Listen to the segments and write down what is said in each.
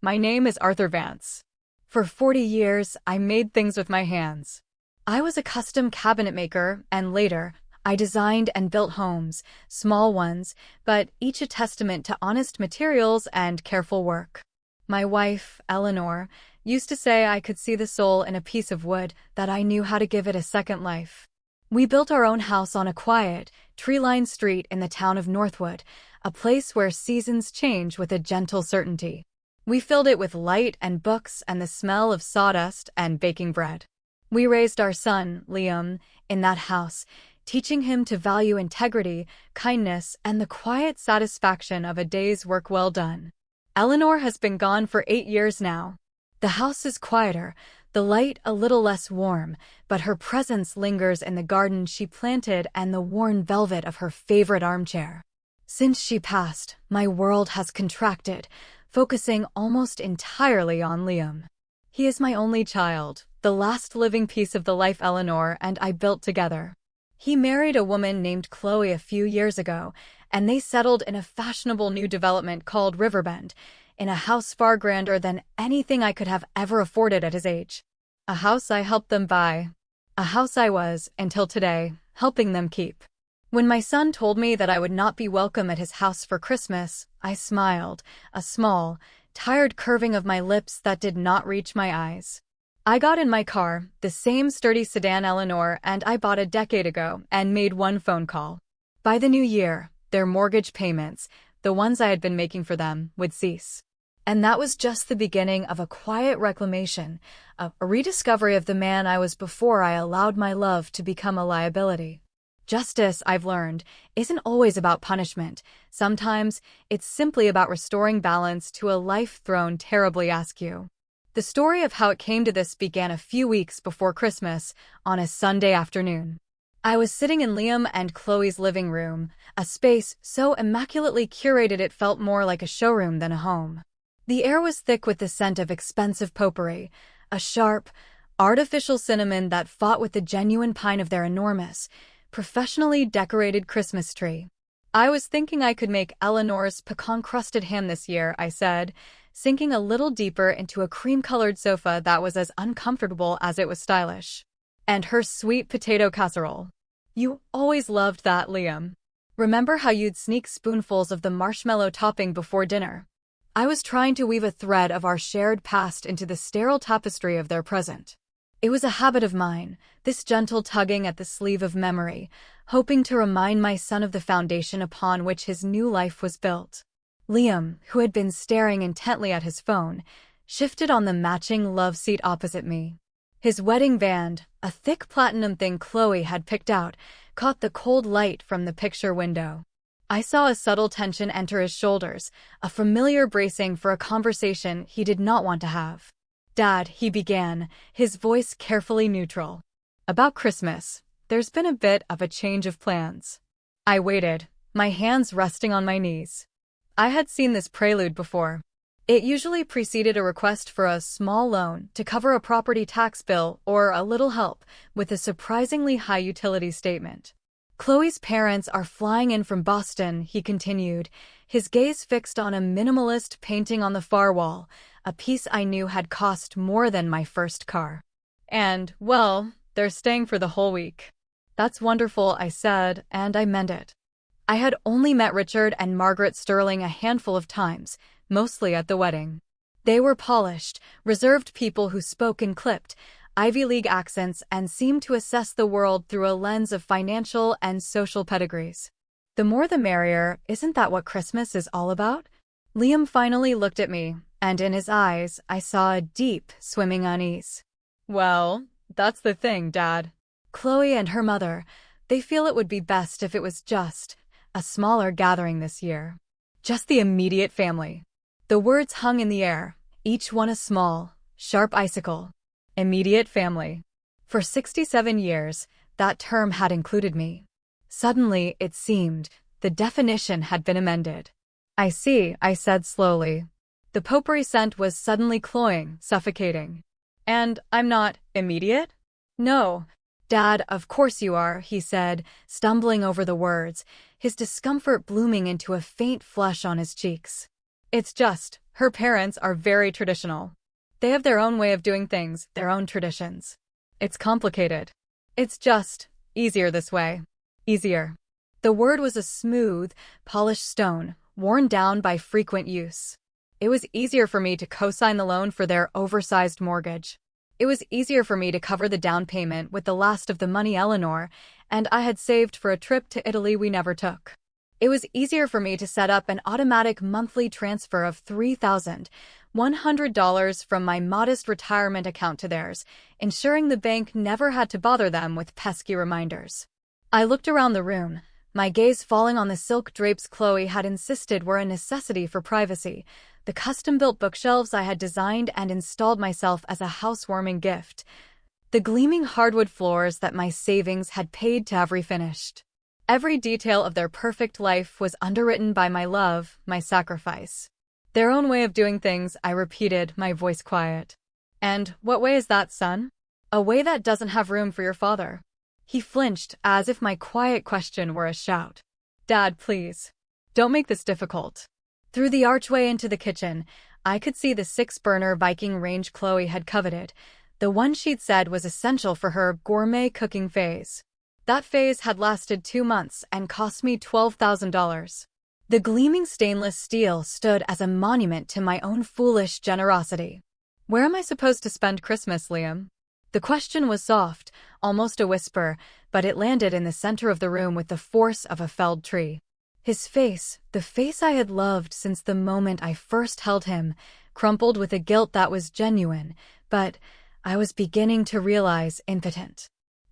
My name is Arthur Vance. For 40 years, I made things with my hands. I was a custom cabinet maker, and later, I designed and built homes, small ones, but each a testament to honest materials and careful work. My wife, Eleanor, used to say I could see the soul in a piece of wood, that I knew how to give it a second life. We built our own house on a quiet, tree-lined street in the town of Northwood, a place where seasons change with a gentle certainty. We filled it with light and books and the smell of sawdust and baking bread. We raised our son, Liam, in that house, teaching him to value integrity, kindness, and the quiet satisfaction of a day's work well done. Eleanor has been gone for 8 years now. The house is quieter, the light a little less warm, but her presence lingers in the garden she planted and the worn velvet of her favorite armchair. Since she passed, my world has contracted, focusing almost entirely on Liam. He is my only child, the last living piece of the life Eleanor and I built together. He married a woman named Chloe a few years ago, and they settled in a fashionable new development called Riverbend, in a house far grander than anything I could have ever afforded at his age. A house I helped them buy. A house I was, until today, helping them keep. When my son told me that I would not be welcome at his house for Christmas, I smiled, a small, tired curving of my lips that did not reach my eyes. I got in my car, the same sturdy sedan Eleanor and I bought a decade ago, and made one phone call. By the new year, their mortgage payments, the ones I had been making for them, would cease. And that was just the beginning of a quiet reclamation, a rediscovery of the man I was before I allowed my love to become a liability. Justice, I've learned, isn't always about punishment. Sometimes, it's simply about restoring balance to a life thrown terribly askew. The story of how it came to this began a few weeks before Christmas, on a Sunday afternoon. I was sitting in Liam and Chloe's living room, a space so immaculately curated it felt more like a showroom than a home. The air was thick with the scent of expensive potpourri, a sharp, artificial cinnamon that fought with the genuine pine of their enormous, professionally decorated Christmas tree. I was thinking I could make Eleanor's pecan-crusted ham this year, I said, sinking a little deeper into a cream-colored sofa that was as uncomfortable as it was stylish. And her sweet potato casserole. You always loved that, Liam. Remember how you'd sneak spoonfuls of the marshmallow topping before dinner? I was trying to weave a thread of our shared past into the sterile tapestry of their present. It was a habit of mine, this gentle tugging at the sleeve of memory, hoping to remind my son of the foundation upon which his new life was built. Liam, who had been staring intently at his phone, shifted on the matching love seat opposite me. His wedding band, a thick platinum thing Chloe had picked out, caught the cold light from the picture window. I saw a subtle tension enter his shoulders, a familiar bracing for a conversation he did not want to have. "Dad," he began, his voice carefully neutral. "About Christmas, there's been a bit of a change of plans." I waited, my hands resting on my knees. I had seen this prelude before. It usually preceded a request for a small loan to cover a property tax bill or a little help with a surprisingly high utility statement. "Chloe's parents are flying in from Boston," he continued, his gaze fixed on a minimalist painting on the far wall, a piece I knew had cost more than my first car. "And, well, they're staying for the whole week." "That's wonderful," I said, and I meant it. I had only met Richard and Margaret Sterling a handful of times, mostly at the wedding. They were polished, reserved people who spoke in clipped, Ivy League accents and seemed to assess the world through a lens of financial and social pedigrees. The more the merrier, isn't that what Christmas is all about? Liam finally looked at me, and in his eyes I saw a deep, swimming unease. "Well, that's the thing, Dad. Chloe and her mother, they feel it would be best if it was just a smaller gathering this year. Just the immediate family." The words hung in the air, each one a small, sharp icicle. Immediate family. For 67 years, that term had included me. Suddenly, it seemed, the definition had been amended. "I see," I said slowly. The potpourri scent was suddenly cloying, suffocating. "And I'm not immediate?" "No, Dad, of course you are," he said, stumbling over the words, his discomfort blooming into a faint flush on his cheeks. It's just, her parents are very traditional. They have their own way of doing things, their own traditions. It's complicated. It's just easier this way. Easier. The word was a smooth, polished stone, worn down by frequent use. It was easier for me to co-sign the loan for their oversized mortgage. It was easier for me to cover the down payment with the last of the money Eleanor and I had saved for a trip to Italy we never took. It was easier for me to set up an automatic monthly transfer of $3,100 from my modest retirement account to theirs, ensuring the bank never had to bother them with pesky reminders. I looked around the room, my gaze falling on the silk drapes Chloe had insisted were a necessity for privacy, the custom-built bookshelves I had designed and installed myself as a housewarming gift, the gleaming hardwood floors that my savings had paid to have refinished. Every detail of their perfect life was underwritten by my love, my sacrifice. Their own way of doing things, I repeated, my voice quiet. And what way is that, son? A way that doesn't have room for your father. He flinched, as if my quiet question were a shout. Dad, please. Don't make this difficult. Through the archway into the kitchen, I could see the 6-burner Viking range Chloe had coveted, the one she'd said was essential for her gourmet cooking phase. That phase had lasted 2 months and cost me $12,000. The gleaming stainless steel stood as a monument to my own foolish generosity. Where am I supposed to spend Christmas, Liam? The question was soft, almost a whisper, but it landed in the center of the room with the force of a felled tree. His face, the face I had loved since the moment I first held him, crumpled with a guilt that was genuine, but I was beginning to realize impotent.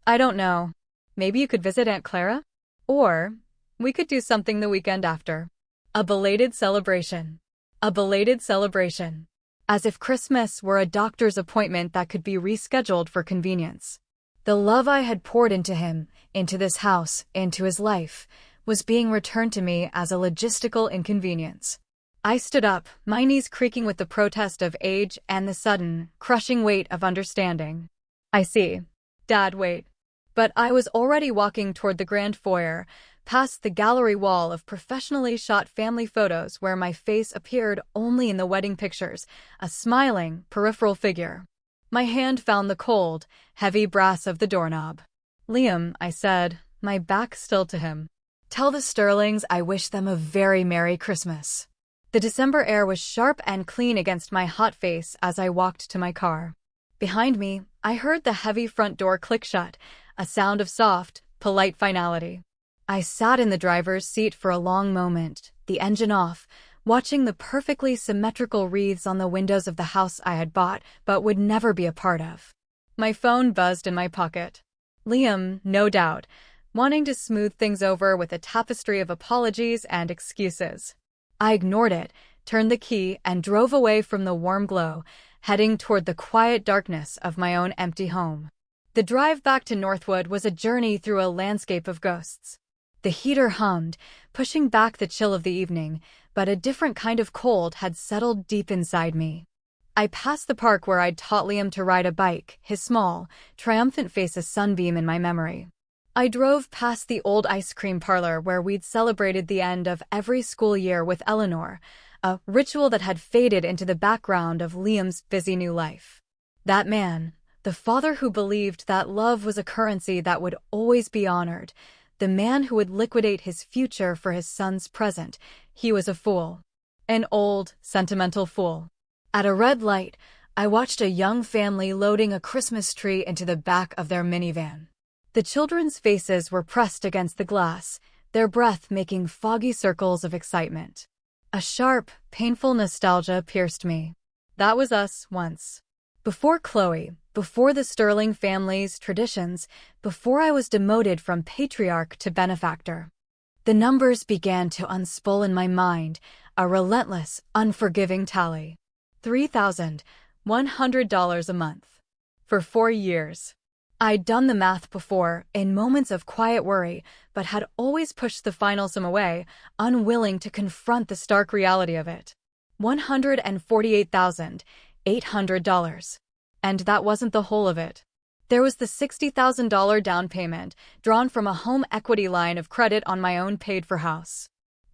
I don't know. Maybe you could visit Aunt Clara? Or we could do something the weekend after. A belated celebration. A belated celebration. As if Christmas were a doctor's appointment that could be rescheduled for convenience. The love I had poured into him, into this house, into his life, was being returned to me as a logistical inconvenience. I stood up, my knees creaking with the protest of age and the sudden, crushing weight of understanding. I see. Dad, wait. But I was already walking toward the grand foyer, past the gallery wall of professionally shot family photos where my face appeared only in the wedding pictures, a smiling, peripheral figure. My hand found the cold, heavy brass of the doorknob. Liam, I said, my back still to him. Tell the Sterlings I wish them a very Merry Christmas. The December air was sharp and clean against my hot face as I walked to my car. Behind me, I heard the heavy front door click shut, a sound of soft, polite finality. I sat in the driver's seat for a long moment, the engine off, watching the perfectly symmetrical wreaths on the windows of the house I had bought but would never be a part of. My phone buzzed in my pocket. Liam, no doubt, wanting to smooth things over with a tapestry of apologies and excuses. I ignored it, turned the key, and drove away from the warm glow, heading toward the quiet darkness of my own empty home. The drive back to Northwood was a journey through a landscape of ghosts. The heater hummed, pushing back the chill of the evening, but a different kind of cold had settled deep inside me. I passed the park where I'd taught Liam to ride a bike, his small, triumphant face a sunbeam in my memory. I drove past the old ice cream parlor where we'd celebrated the end of every school year with Eleanor, a ritual that had faded into the background of Liam's busy new life. That man, the father who believed that love was a currency that would always be honored, the man who would liquidate his future for his son's present, he was a fool. An old, sentimental fool. At a red light, I watched a young family loading a Christmas tree into the back of their minivan. The children's faces were pressed against the glass, their breath making foggy circles of excitement. A sharp, painful nostalgia pierced me. That was us once. Before Chloe, before the Sterling family's traditions, before I was demoted from patriarch to benefactor. The numbers began to unspool in my mind, a relentless, unforgiving tally. $3,100 a month. For 4 years. I'd done the math before, in moments of quiet worry, but had always pushed the final sum away, unwilling to confront the stark reality of it. $148,800. And that wasn't the whole of it. There was the $60,000 down payment, drawn from a home equity line of credit on my own paid-for house.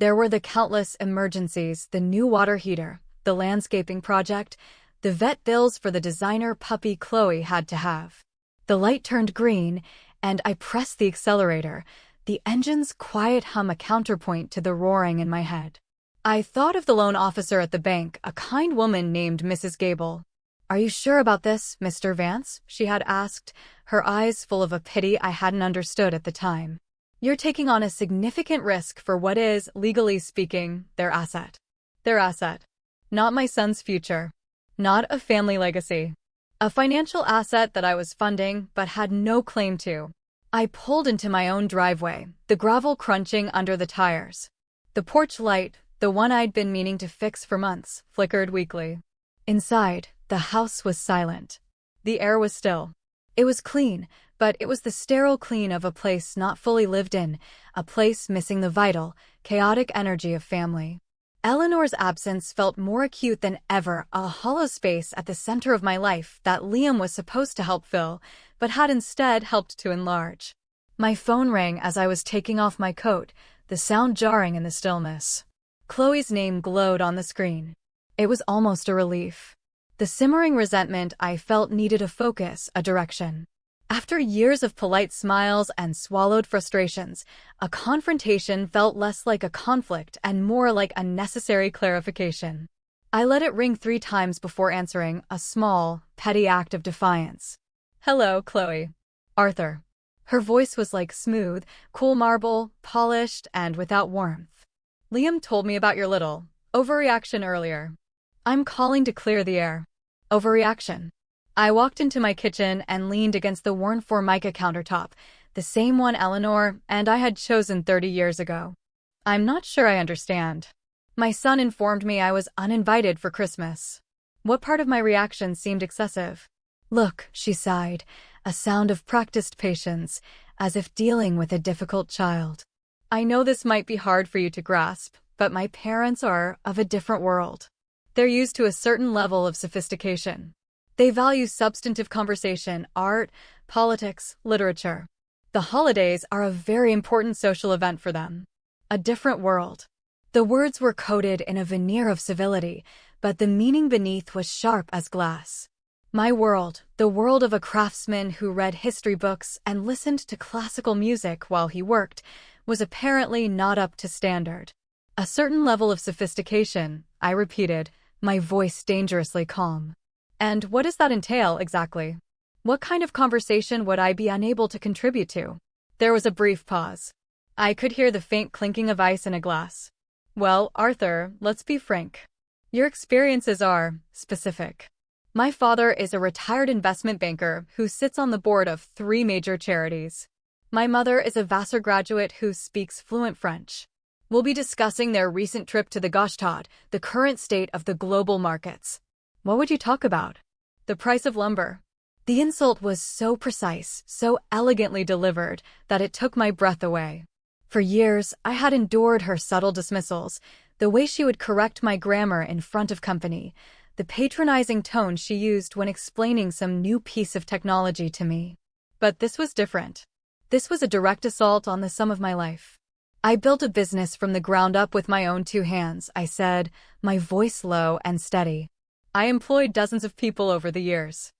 There were the countless emergencies, the new water heater, the landscaping project, the vet bills for the designer puppy Chloe had to have. The light turned green, and I pressed the accelerator, the engine's quiet hum a counterpoint to the roaring in my head. I thought of the loan officer at the bank, a kind woman named Mrs. Gable. "Are you sure about this, Mr. Vance?" she had asked, her eyes full of a pity I hadn't understood at the time. "You're taking on a significant risk for what is, legally speaking, their asset." Their asset. Not my son's future. Not a family legacy. A financial asset that I was funding but had no claim to. I pulled into my own driveway, the gravel crunching under the tires. The porch light, the one I'd been meaning to fix for months, flickered weakly. Inside, the house was silent. The air was still. It was clean, but it was the sterile clean of a place not fully lived in, a place missing the vital, chaotic energy of family. Eleanor's absence felt more acute than ever, a hollow space at the center of my life that Liam was supposed to help fill, but had instead helped to enlarge. My phone rang as I was taking off my coat, the sound jarring in the stillness. Chloe's name glowed on the screen. It was almost a relief. The simmering resentment I felt needed a focus, a direction. After years of polite smiles and swallowed frustrations, a confrontation felt less like a conflict and more like a necessary clarification. I let it ring 3 times before answering, a small, petty act of defiance. "Hello, Chloe." "Arthur." Her voice was like smooth, cool marble, polished and without warmth. "Liam told me about your little overreaction earlier. I'm calling to clear the air." Overreaction. I walked into my kitchen and leaned against the worn Formica countertop, the same one Eleanor and I had chosen 30 years ago. "I'm not sure I understand. My son informed me I was uninvited for Christmas." What part of my reaction seemed excessive? "Look," she sighed, a sound of practiced patience, as if dealing with a difficult child. "I know this might be hard for you to grasp, but my parents are of a different world. They're used to a certain level of sophistication. They value substantive conversation, art, politics, literature. The holidays are a very important social event for them. A different world." The words were coated in a veneer of civility, but the meaning beneath was sharp as glass. My world, the world of a craftsman who read history books and listened to classical music while he worked, was apparently not up to standard. "A certain level of sophistication," I repeated, my voice dangerously calm. "And what does that entail, exactly? What kind of conversation would I be unable to contribute to?" There was a brief pause. I could hear the faint clinking of ice in a glass. "Well, Arthur, let's be frank. Your experiences are specific. My father is a retired investment banker who sits on the board of 3 major charities. My mother is a Vassar graduate who speaks fluent French. We'll be discussing their recent trip to the Gstaad, the current state of the global markets." "What would you talk about?" "The price of lumber." The insult was so precise, so elegantly delivered, that it took my breath away. For years, I had endured her subtle dismissals, the way she would correct my grammar in front of company, the patronizing tone she used when explaining some new piece of technology to me. But this was different. This was a direct assault on the sum of my life. "I built a business from the ground up with my own 2 hands," I said, my voice low and steady. "I employed dozens of people over the years.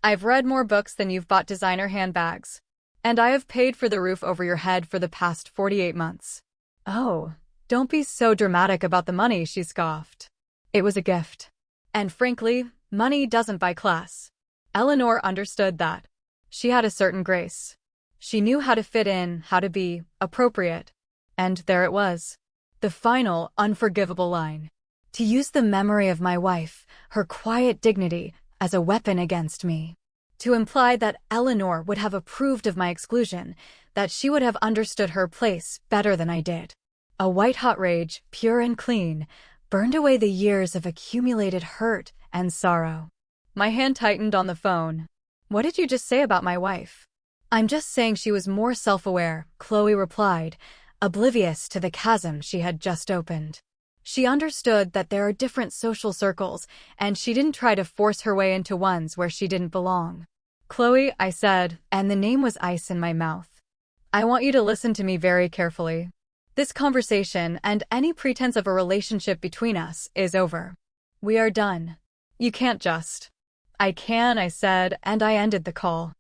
I've read more books than you've bought designer handbags. And I have paid for the roof over your head for the past 48 months. "Oh, don't be so dramatic about the money," she scoffed. "It was a gift. And frankly, money doesn't buy class." Eleanor understood that. She had a certain grace. She knew how to fit in, how to be appropriate. And there it was. The final, unforgivable line. To use the memory of my wife, her quiet dignity, as a weapon against me. To imply that Eleanor would have approved of my exclusion, that she would have understood her place better than I did. A white-hot rage, pure and clean, burned away the years of accumulated hurt and sorrow. My hand tightened on the phone. "What did you just say about my wife?" "I'm just saying she was more self-aware," Chloe replied, oblivious to the chasm she had just opened. She understood that there are different social circles, and she didn't try to force her way into ones where she didn't belong. "Chloe," I said, and the name was ice in my mouth. "I want you to listen to me very carefully. This conversation and any pretense of a relationship between us is over. We are done. You can't just. I can, I said, and I ended the call.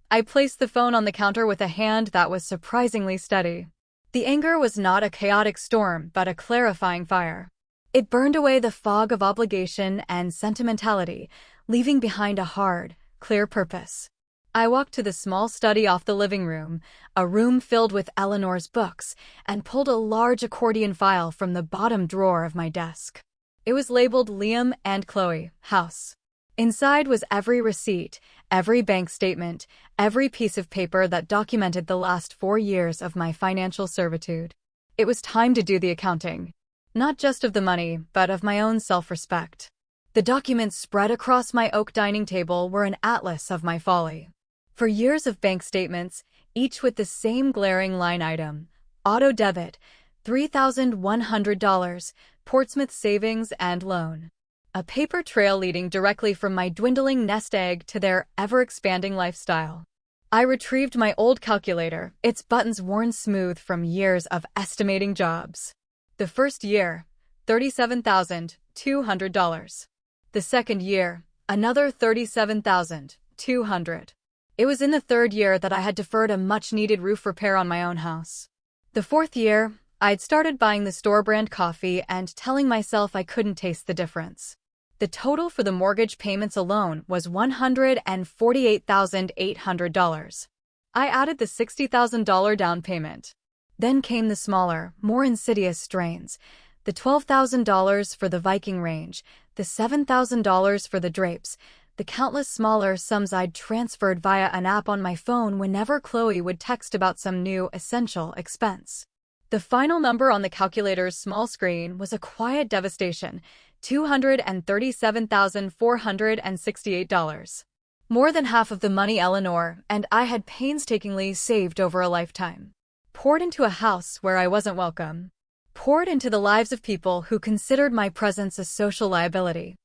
I placed the phone on the counter with a hand that was surprisingly steady. The anger was not a chaotic storm, but a clarifying fire. It burned away the fog of obligation and sentimentality, leaving behind a hard, clear purpose. I walked to the small study off the living room, a room filled with Eleanor's books, and pulled a large accordion file from the bottom drawer of my desk. It was labeled Liam and Chloe, House. Inside was every receipt, every bank statement, every piece of paper that documented the last 4 years of my financial servitude. It was time to do the accounting. Not just of the money, but of my own self-respect. The documents spread across my oak dining table were an atlas of my folly. For years of bank statements, each with the same glaring line item: auto debit, $3,100, Portsmouth savings and loan. A paper trail leading directly from my dwindling nest egg to their ever-expanding lifestyle. I retrieved my old calculator, its buttons worn smooth from years of estimating jobs. The first year, $37,200. The second year, another $37,200. It was in the third year that I had deferred a much-needed roof repair on my own house. The fourth year, I'd started buying the store-brand coffee and telling myself I couldn't taste the difference. The total for the mortgage payments alone was $148,800. I added the $60,000 down payment. Then came the smaller, more insidious strains: the $12,000 for the Viking range, the $7,000 for the drapes, the countless smaller sums I'd transferred via an app on my phone whenever Chloe would text about some new, essential expense. The final number on the calculator's small screen was a quiet devastation: $237,468. More than half of the money Eleanor and I had painstakingly saved over a lifetime. Poured into a house where I wasn't welcome. Poured into the lives of people who considered my presence a social liability.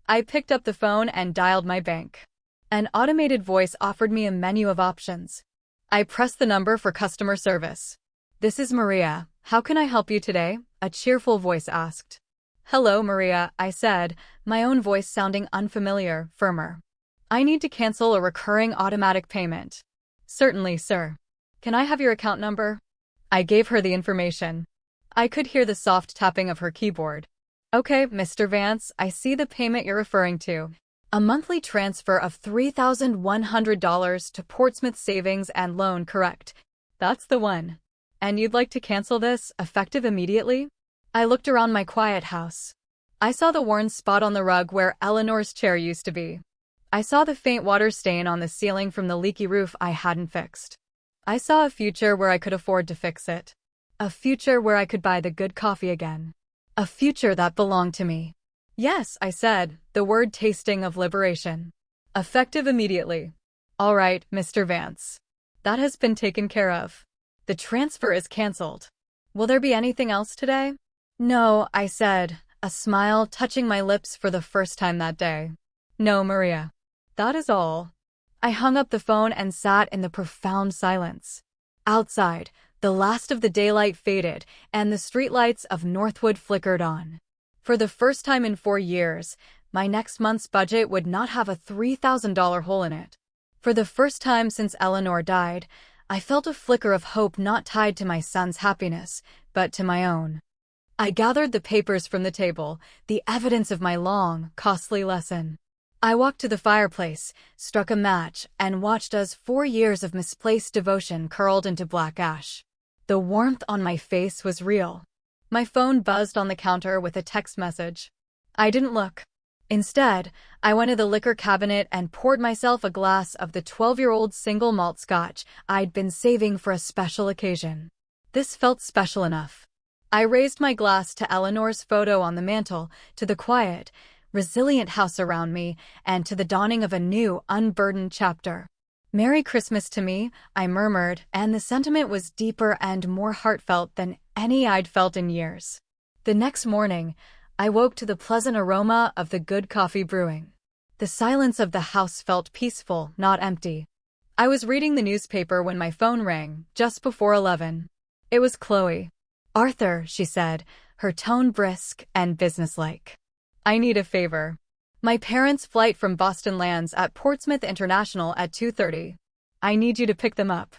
I picked up the phone and dialed my bank. An automated voice offered me a menu of options. I pressed the number for customer service. "This is Maria. How can I help you today?" a cheerful voice asked. "Hello, Maria," I said, my own voice sounding unfamiliar, firmer. "I need to cancel a recurring automatic payment." "Certainly, sir. Can I have your account number?" I gave her the information. I could hear the soft tapping of her keyboard. "Okay, Mr. Vance, I see the payment you're referring to. A monthly transfer of $3,100 to Portsmouth Savings and Loan, correct?" "That's the one." "And you'd like to cancel this, effective immediately?" I looked around my quiet house. I saw the worn spot on the rug where Eleanor's chair used to be. I saw the faint water stain on the ceiling from the leaky roof I hadn't fixed. I saw a future where I could afford to fix it. A future where I could buy the good coffee again. A future that belonged to me. "Yes," I said, the word tasting of liberation. "Effective immediately." "All right, Mr. Vance. That has been taken care of. The transfer is cancelled. Will there be anything else today?" "No," I said, a smile touching my lips for the first time that day. "No, Maria. That is all." I hung up the phone and sat in the profound silence. Outside, the last of the daylight faded, and the streetlights of Northwood flickered on. For the first time in 4 years, my next month's budget would not have a $3,000 hole in it. For the first time since Eleanor died, I felt a flicker of hope not tied to my son's happiness, but to my own. I gathered the papers from the table, the evidence of my long, costly lesson. I walked to the fireplace, struck a match, and watched as 4 years of misplaced devotion curled into black ash. The warmth on my face was real. My phone buzzed on the counter with a text message. I didn't look. Instead, I went to the liquor cabinet and poured myself a glass of the 12-year-old single malt scotch I'd been saving for a special occasion. This felt special enough. I raised my glass to Eleanor's photo on the mantel, to the quiet, resilient house around me, and to the dawning of a new, unburdened chapter. "Merry Christmas to me," I murmured, and the sentiment was deeper and more heartfelt than any I'd felt in years. The next morning, I woke to the pleasant aroma of the good coffee brewing. The silence of the house felt peaceful, not empty. I was reading the newspaper when my phone rang, just before 11. It was Chloe. Arthur, she said, her tone brisk and businesslike. I need a favor. My parents' flight from Boston lands at Portsmouth International at 2:30. I need you to pick them up.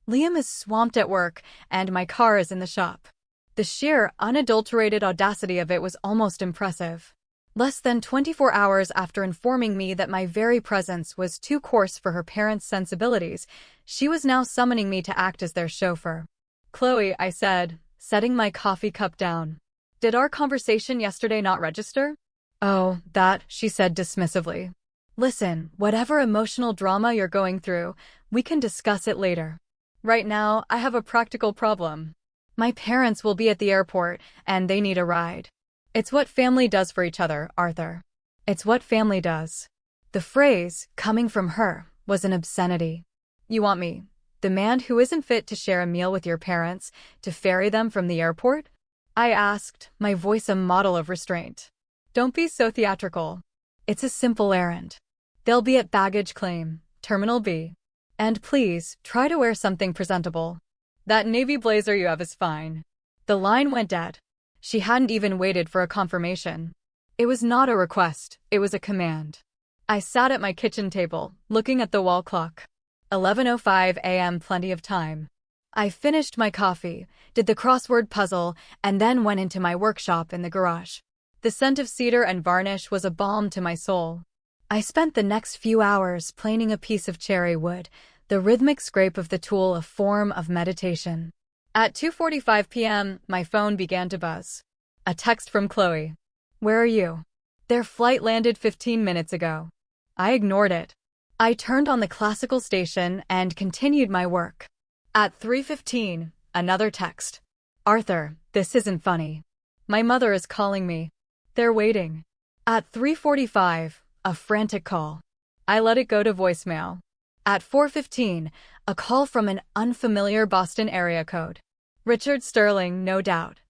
Liam is swamped at work, and my car is in the shop. The sheer, unadulterated audacity of it was almost impressive. Less than 24 hours after informing me that my very presence was too coarse for her parents' sensibilities, she was now summoning me to act as their chauffeur. Chloe, I said, setting my coffee cup down. Did our conversation yesterday not register? Oh, that, she said dismissively. Listen, whatever emotional drama you're going through, we can discuss it later. Right now, I have a practical problem. My parents will be at the airport, and they need a ride. It's what family does for each other, Arthur. It's what family does. The phrase, coming from her, was an obscenity. You want me, the man who isn't fit to share a meal with your parents, to ferry them from the airport? I asked, my voice a model of restraint. Don't be so theatrical. It's a simple errand. They'll be at baggage claim, Terminal B. And please, try to wear something presentable. That navy blazer you have is fine. The line went dead. She hadn't even waited for a confirmation. It was not a request, it was a command. I sat at my kitchen table, looking at the wall clock. 11:05 a.m. Plenty of time. I finished my coffee, did the crossword puzzle, and then went into my workshop in the garage. The scent of cedar and varnish was a balm to my soul. I spent the next few hours planing a piece of cherry wood, the rhythmic scrape of the tool a form of meditation. At 2:45 p.m., my phone began to buzz. A text from Chloe. Where are you? Their flight landed 15 minutes ago. I ignored it. I turned on the classical station and continued my work. At 3:15, another text. Arthur, this isn't funny. My mother is calling me. They're waiting. At 3:45, a frantic call. I let it go to voicemail. At 4:15, a call from an unfamiliar Boston area code. Richard Sterling, no doubt.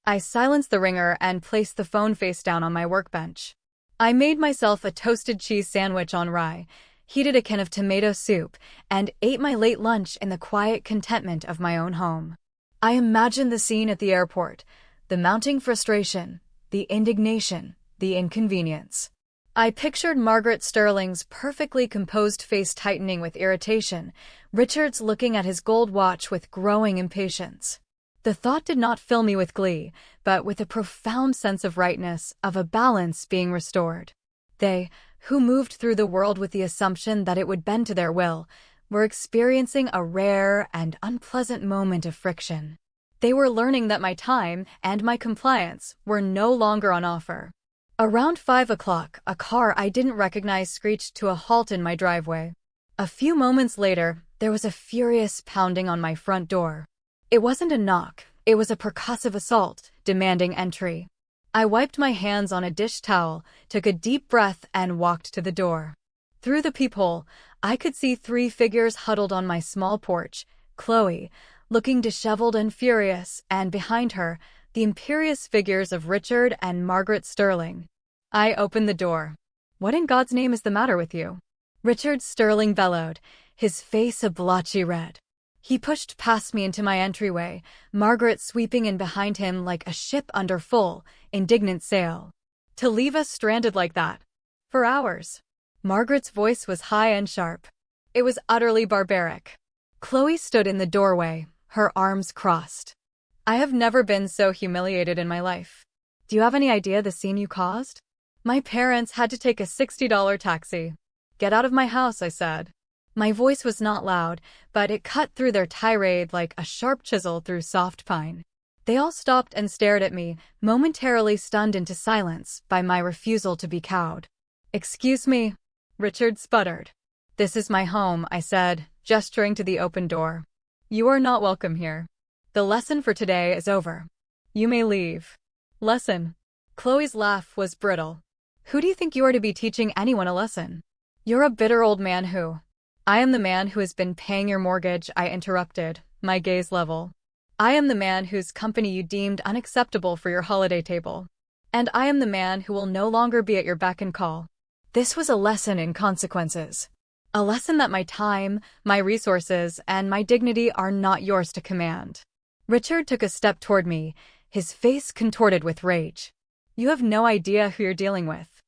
I silenced the ringer and placed the phone face down on my workbench. I made myself a toasted cheese sandwich on rye, heated a can of tomato soup, and ate my late lunch in the quiet contentment of my own home. I imagined the scene at the airport, the mounting frustration, the indignation, the inconvenience. I pictured Margaret Sterling's perfectly composed face tightening with irritation, Richard's looking at his gold watch with growing impatience. The thought did not fill me with glee, but with a profound sense of rightness, of a balance being restored. They, who moved through the world with the assumption that it would bend to their will, were experiencing a rare and unpleasant moment of friction. They were learning that my time and my compliance were no longer on offer. Around 5 o'clock, a car I didn't recognize screeched to a halt in my driveway. A few moments later, there was a furious pounding on my front door. It wasn't a knock, it was a percussive assault, demanding entry. I wiped my hands on a dish towel, took a deep breath, and walked to the door. Through the peephole, I could see 3 figures huddled on my small porch, Chloe, looking disheveled and furious, and behind her, the imperious figures of Richard and Margaret Sterling. I opened the door. What in God's name is the matter with you? Richard Sterling bellowed, his face a blotchy red. He pushed past me into my entryway, Margaret sweeping in behind him like a ship under full, indignant sail. To leave us stranded like that. For hours. Margaret's voice was high and sharp. It was utterly barbaric. Chloe stood in the doorway, her arms crossed. I have never been so humiliated in my life. Do you have any idea the scene you caused? My parents had to take a $60 taxi. Get out of my house, I said. My voice was not loud, but it cut through their tirade like a sharp chisel through soft pine. They all stopped and stared at me, momentarily stunned into silence by my refusal to be cowed. Excuse me, Richard sputtered. This is my home, I said, gesturing to the open door. You are not welcome here. The lesson for today is over. You may leave. Lesson. Chloe's laugh was brittle. Who do you think you are to be teaching anyone a lesson? You're a bitter old man who... I am the man who has been paying your mortgage, I interrupted, my gaze level. I am the man whose company you deemed unacceptable for your holiday table. And I am the man who will no longer be at your beck and call. This was a lesson in consequences. A lesson that my time, my resources, and my dignity are not yours to command. Richard took a step toward me, his face contorted with rage. You have no idea who you're dealing with.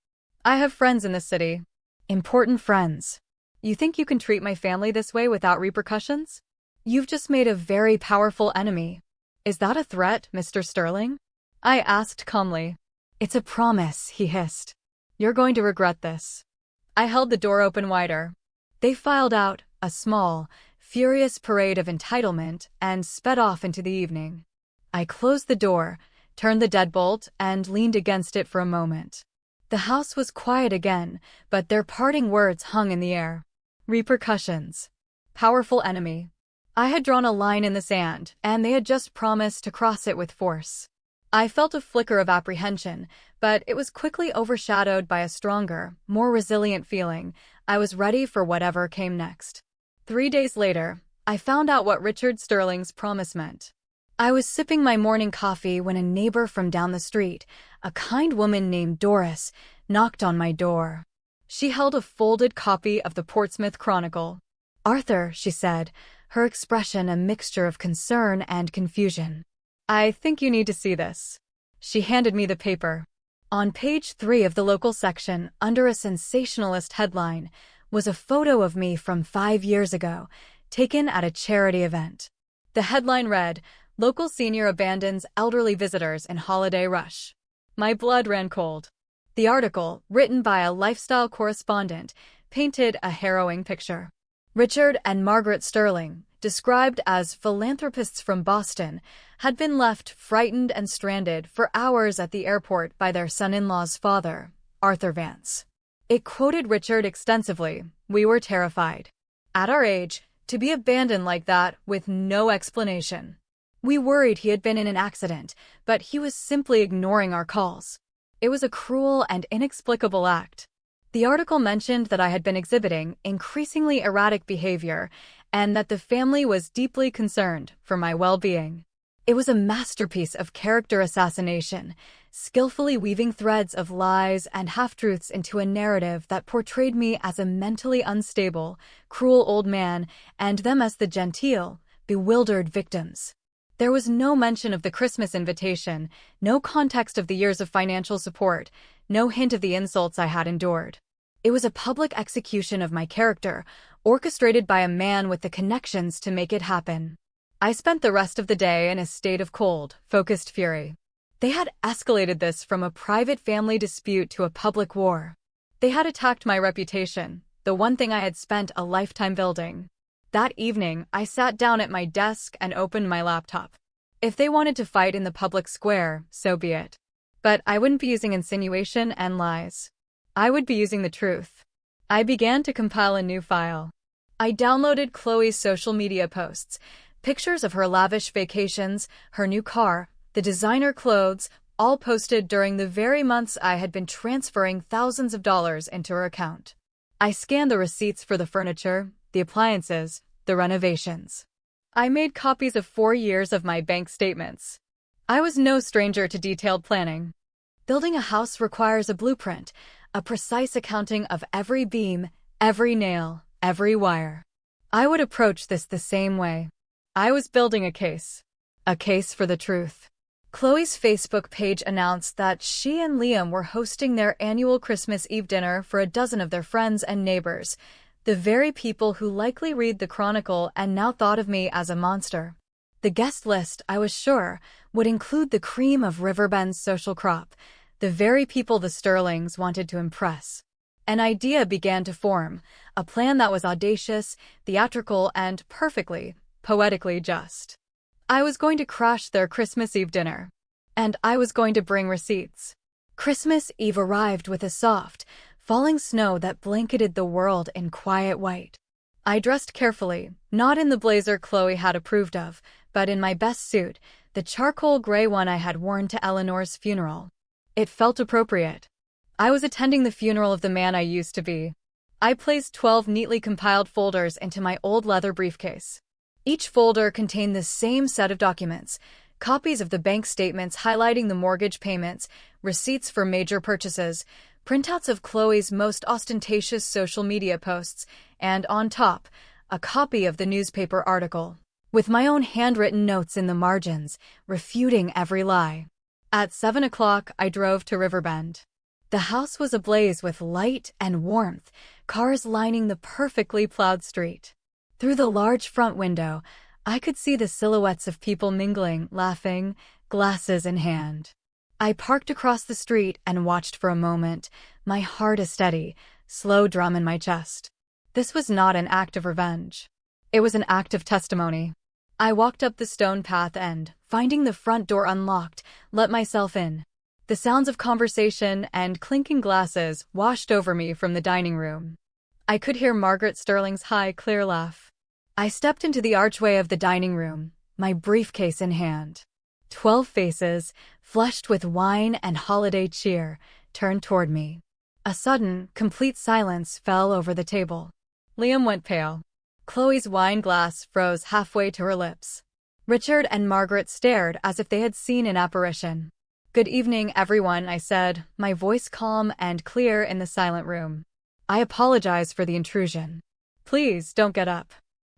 I have friends in this city. Important friends. You think you can treat my family this way without repercussions? You've just made a very powerful enemy. Is that a threat, Mr. Sterling? I asked calmly. It's a promise, he hissed. You're going to regret this. I held the door open wider. They filed out, a small, furious parade of entitlement, and sped off into the evening. I closed the door, turned the deadbolt, and leaned against it for a moment. The house was quiet again, but their parting words hung in the air. Repercussions. Powerful enemy. I had drawn a line in the sand, and they had just promised to cross it with force. I felt a flicker of apprehension, but it was quickly overshadowed by a stronger, more resilient feeling. I was ready for whatever came next. 3 days later, I found out what Richard Sterling's promise meant. I was sipping my morning coffee when a neighbor from down the street, a kind woman named Doris, knocked on my door. She held a folded copy of the Portsmouth Chronicle. Arthur, she said, her expression a mixture of concern and confusion. I think you need to see this. She handed me the paper. On page 3 of the local section, under a sensationalist headline, was a photo of me from 5 years ago, taken at a charity event. The headline read, "Local senior abandons elderly visitors in holiday rush." My blood ran cold. The article, written by a lifestyle correspondent, painted a harrowing picture. Richard and Margaret Sterling, described as philanthropists from Boston, had been left frightened and stranded for hours at the airport by their son-in-law's father, Arthur Vance. It quoted Richard extensively. We were terrified. At our age, to be abandoned like that with no explanation. We worried he had been in an accident, but he was simply ignoring our calls. It was a cruel and inexplicable act. The article mentioned that I had been exhibiting increasingly erratic behavior and that the family was deeply concerned for my well-being. It was a masterpiece of character assassination, skillfully weaving threads of lies and half-truths into a narrative that portrayed me as a mentally unstable, cruel old man and them as the genteel, bewildered victims. There was no mention of the Christmas invitation, no context of the years of financial support, no hint of the insults I had endured. It was a public execution of my character, orchestrated by a man with the connections to make it happen. I spent the rest of the day in a state of cold, focused fury. They had escalated this from a private family dispute to a public war. They had attacked my reputation, the one thing I had spent a lifetime building. That evening, I sat down at my desk and opened my laptop. If they wanted to fight in the public square, so be it. But I wouldn't be using insinuation and lies. I would be using the truth. I began to compile a new file. I downloaded Chloe's social media posts, pictures of her lavish vacations, her new car, the designer clothes, all posted during the very months I had been transferring thousands of dollars into her account. I scanned the receipts for the furniture, the appliances, the renovations. I made copies of 4 years of my bank statements. I was no stranger to detailed planning. Building a house requires a blueprint, a precise accounting of every beam, every nail, every wire. I would approach this the same way. I was building a case for the truth. Chloe's Facebook page announced that she and Liam were hosting their annual Christmas Eve dinner for a dozen of their friends and neighbors, the very people who likely read the Chronicle and now thought of me as a monster. The guest list, I was sure, would include the cream of Riverbend's social crop, the very people the Sterlings wanted to impress. An idea began to form, a plan that was audacious, theatrical, and perfectly, poetically just. I was going to crash their Christmas Eve dinner. And I was going to bring receipts. Christmas Eve arrived with a soft, falling snow that blanketed the world in quiet white. I dressed carefully, not in the blazer Chloe had approved of, but in my best suit, the charcoal gray one I had worn to Eleanor's funeral. It felt appropriate. I was attending the funeral of the man I used to be. I placed 12 neatly compiled folders into my old leather briefcase. Each folder contained the same set of documents, copies of the bank statements highlighting the mortgage payments, receipts for major purchases, printouts of Chloe's most ostentatious social media posts, and on top, a copy of the newspaper article. with my own handwritten notes in the margins, refuting every lie. At 7 o'clock, I drove to Riverbend. The house was ablaze with light and warmth, cars lining the perfectly plowed street. Through the large front window, I could see the silhouettes of people mingling, laughing, glasses in hand. I parked across the street and watched for a moment, my heart a steady, slow drum in my chest. This was not an act of revenge. It was an act of testimony. I walked up the stone path and, finding the front door unlocked, let myself in. The sounds of conversation and clinking glasses washed over me from the dining room. I could hear Margaret Sterling's high, clear laugh. I stepped into the archway of the dining room, my briefcase in hand. 12 faces, flushed with wine and holiday cheer, turned toward me. A sudden, complete silence fell over the table. Liam went pale. Chloe's wine glass froze halfway to her lips. Richard and Margaret stared as if they had seen an apparition. "Good evening, everyone," I said, my voice calm and clear in the silent room. "I apologize for the intrusion." "Please don't get up."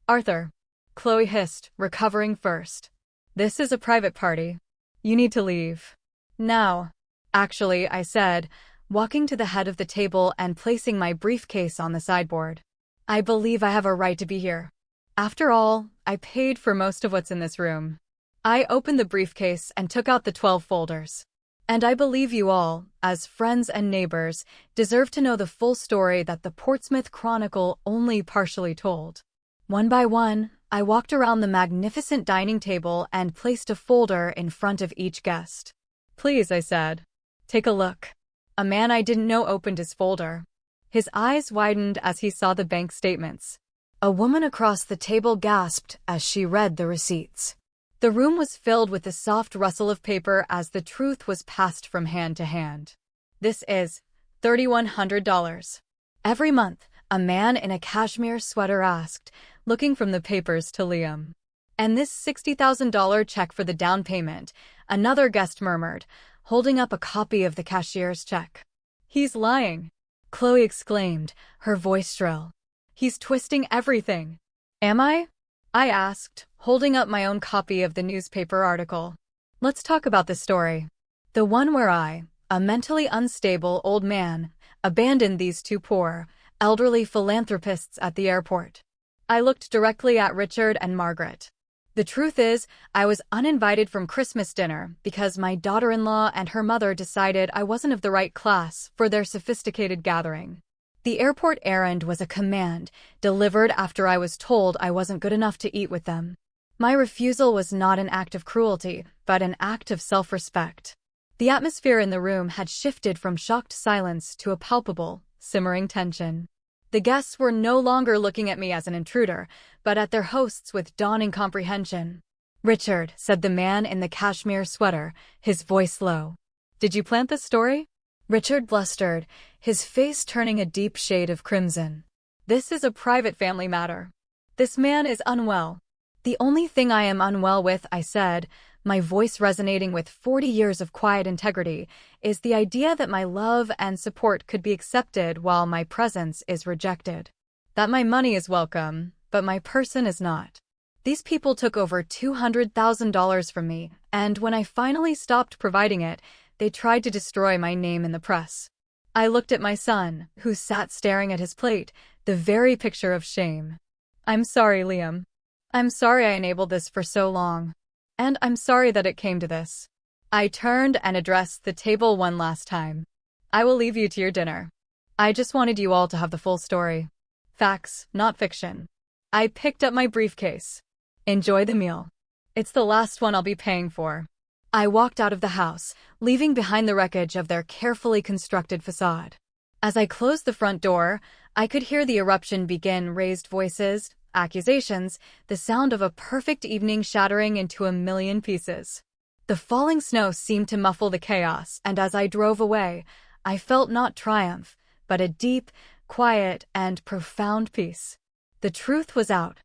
"Arthur," Chloe hissed, recovering first. "This is a private party. You need to leave. Now." "Actually," I said, walking to the head of the table and placing my briefcase on the sideboard. "I believe I have a right to be here. After all, I paid for most of what's in this room." I opened the briefcase and took out the 12 folders. "And I believe you all, as friends and neighbors, deserve to know the full story that the Portsmouth Chronicle only partially told." One by one, I walked around the magnificent dining table and placed a folder in front of each guest. "Please," I said, "take a look." A man I didn't know opened his folder. His eyes widened as he saw the bank statements. A woman across the table gasped as she read the receipts. The room was filled with the soft rustle of paper as the truth was passed from hand to hand. "This is $3,100. Every month, a man in a cashmere sweater asked, looking from the papers to Liam. "And this $60,000 check for the down payment," another guest murmured, holding up a copy of the cashier's check. "He's lying," Chloe exclaimed, her voice shrill. "He's twisting everything." "Am I?" I asked, holding up my own copy of the newspaper article. "Let's talk about the story. The one where I, a mentally unstable old man, abandoned these two poor, elderly philanthropists at the airport." I looked directly at Richard and Margaret. "The truth is, I was uninvited from Christmas dinner because my daughter-in-law and her mother decided I wasn't of the right class for their sophisticated gathering. The airport errand was a command, delivered after I was told I wasn't good enough to eat with them. My refusal was not an act of cruelty, but an act of self-respect." The atmosphere in the room had shifted from shocked silence to a palpable, simmering tension. The guests were no longer looking at me as an intruder, but at their hosts with dawning comprehension. "Richard," said the man in the cashmere sweater, his voice low. "Did you plant this story?" Richard blustered, his face turning a deep shade of crimson. "This is a private family matter. This man is unwell." "The only thing I am unwell with," I said, my voice resonating with 40 years of quiet integrity, "is the idea that my love and support could be accepted while my presence is rejected. That my money is welcome, but my person is not. These people took over $200,000 from me, and when I finally stopped providing it, they tried to destroy my name in the press." I looked at my son, who sat staring at his plate, the very picture of shame. "I'm sorry, Liam. I'm sorry I enabled this for so long. And I'm sorry that it came to this." I turned and addressed the table one last time. "I will leave you to your dinner. I just wanted you all to have the full story. Facts, not fiction." I picked up my briefcase. "Enjoy the meal. It's the last one I'll be paying for." I walked out of the house, leaving behind the wreckage of their carefully constructed facade. As I closed the front door, I could hear the eruption begin, raised voices, accusations, the sound of a perfect evening shattering into a million pieces. The falling snow seemed to muffle the chaos, and as I drove away, I felt not triumph, but a deep, quiet, and profound peace. The truth was out,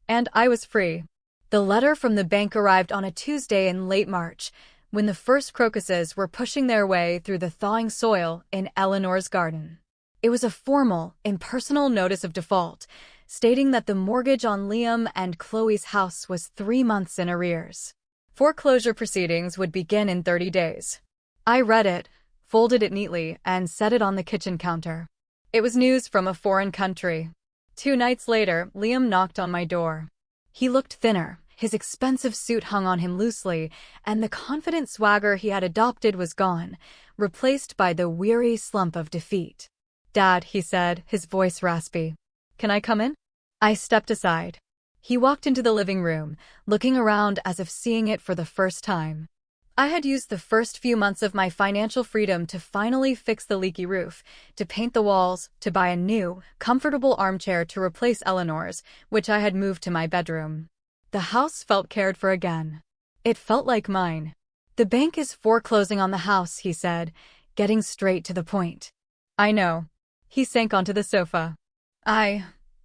and I was free. The letter from the bank arrived on a Tuesday in late March, when the first crocuses were pushing their way through the thawing soil in Eleanor's garden. It was a formal, impersonal notice of default, stating that the mortgage on Liam and Chloe's house was 3 months in arrears. Foreclosure proceedings would begin in 30 days. I read it, folded it neatly, and set it on the kitchen counter. It was news from a foreign country. 2 nights later, Liam knocked on my door. He looked thinner, his expensive suit hung on him loosely, and the confident swagger he had adopted was gone, replaced by the weary slump of defeat. "Dad," he said, his voice raspy. "Can I come in?" I stepped aside. He walked into the living room, looking around as if seeing it for the first time. I had used the first few months of my financial freedom to finally fix the leaky roof, to paint the walls, to buy a new, comfortable armchair to replace Eleanor's, which I had moved to my bedroom. The house felt cared for again. It felt like mine. "The bank is foreclosing on the house," he said, getting straight to the point. "I know." He sank onto the sofa.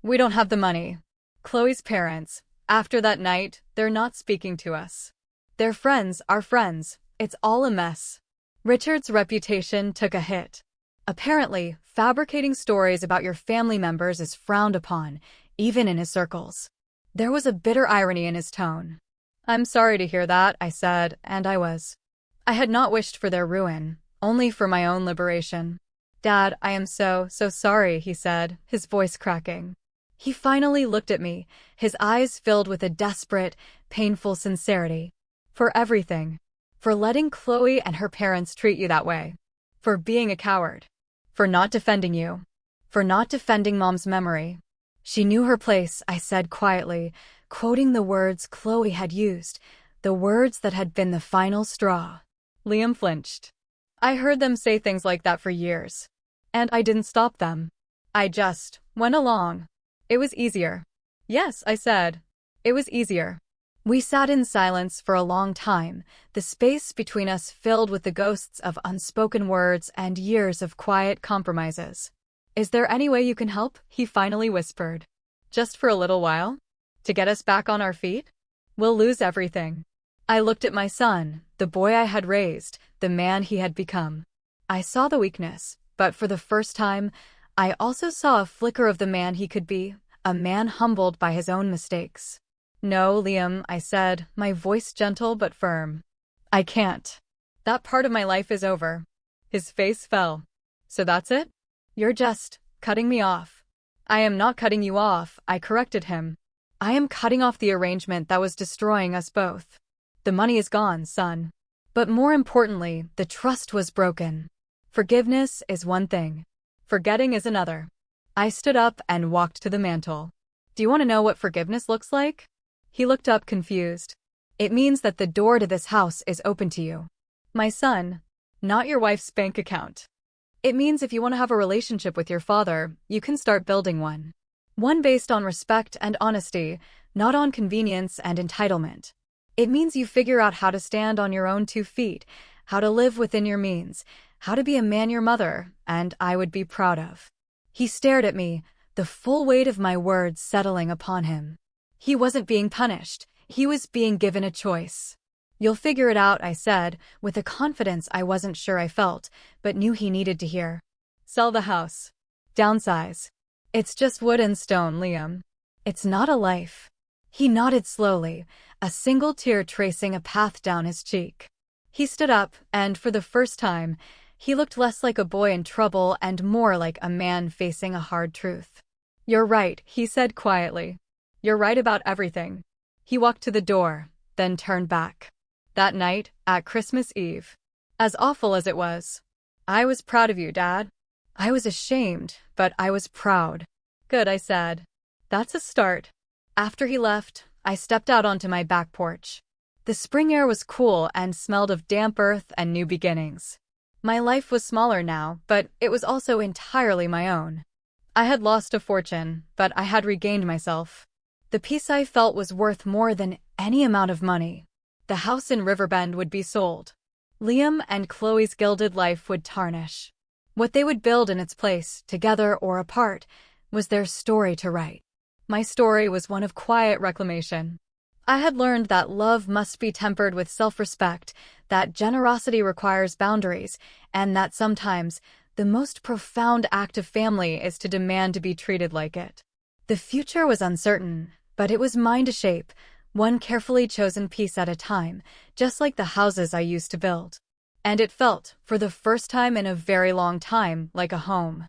We don't have the money. Chloe's parents, after that night, they're not speaking to us. Their friends are friends. It's all a mess." Richard's reputation took a hit. Apparently, fabricating stories about your family members is frowned upon, even in his circles. There was a bitter irony in his tone. "I'm sorry to hear that," I said, and I was. I had not wished for their ruin, only for my own liberation. "Dad, I am so sorry," he said, his voice cracking. He finally looked at me, his eyes filled with a desperate, painful sincerity. "For everything. For letting Chloe and her parents treat you that way. For being a coward. For not defending you. For not defending Mom's memory." "She knew her place," I said quietly, quoting the words Chloe had used, the words that had been the final straw. Liam flinched. "I heard them say things like that for years. And I didn't stop them. I just went along. It was easier." "Yes," I said. "It was easier." We sat in silence for a long time, the space between us filled with the ghosts of unspoken words and years of quiet compromises. "Is there any way you can help?" he finally whispered. "Just for a little while? To get us back on our feet? We'll lose everything." I looked at my son, the boy I had raised, the man he had become. I saw the weakness, but for the first time, I also saw a flicker of the man he could be, a man humbled by his own mistakes. "No, Liam," I said, my voice gentle but firm. "I can't. That part of my life is over." His face fell. "So that's it? You're just cutting me off." "I am not cutting you off," I corrected him. "I am cutting off the arrangement that was destroying us both. The money is gone, son. But more importantly, the trust was broken. Forgiveness is one thing. Forgetting is another." I stood up and walked to the mantel. "Do you want to know what forgiveness looks like?" He looked up confused. "It means that the door to this house is open to you. My son, not your wife's bank account. It means if you want to have a relationship with your father, you can start building one. One based on respect and honesty, not on convenience and entitlement. It means you figure out how to stand on your own 2 feet, how to live within your means, how to be a man your mother, and I would be proud of." He stared at me, the full weight of my words settling upon him. He wasn't being punished, he was being given a choice. "You'll figure it out," I said, with a confidence I wasn't sure I felt, but knew he needed to hear. "Sell the house. Downsize. It's just wood and stone, Liam. It's not a life." He nodded slowly, a single tear tracing a path down his cheek. He stood up, and for the first time, he looked less like a boy in trouble and more like a man facing a hard truth. "You're right," he said quietly. "You're right about everything." He walked to the door, then turned back. That night, at Christmas Eve, as awful as it was, "I was proud of you, Dad." I was ashamed, but I was proud. "Good," I said. "That's a start." After he left, I stepped out onto my back porch. The spring air was cool and smelled of damp earth and new beginnings. My life was smaller now, but it was also entirely my own. I had lost a fortune, but I had regained myself. The peace I felt was worth more than any amount of money. The house in Riverbend would be sold. Liam and Chloe's gilded life would tarnish. What they would build in its place, together or apart, was their story to write. My story was one of quiet reclamation. I had learned that love must be tempered with self-respect, that generosity requires boundaries, and that sometimes The most profound act of family is to demand to be treated like it. The future was uncertain, but it was mine to shape, one carefully chosen piece at a time, just like the houses I used to build. And it felt, for the first time in a very long time, like a home.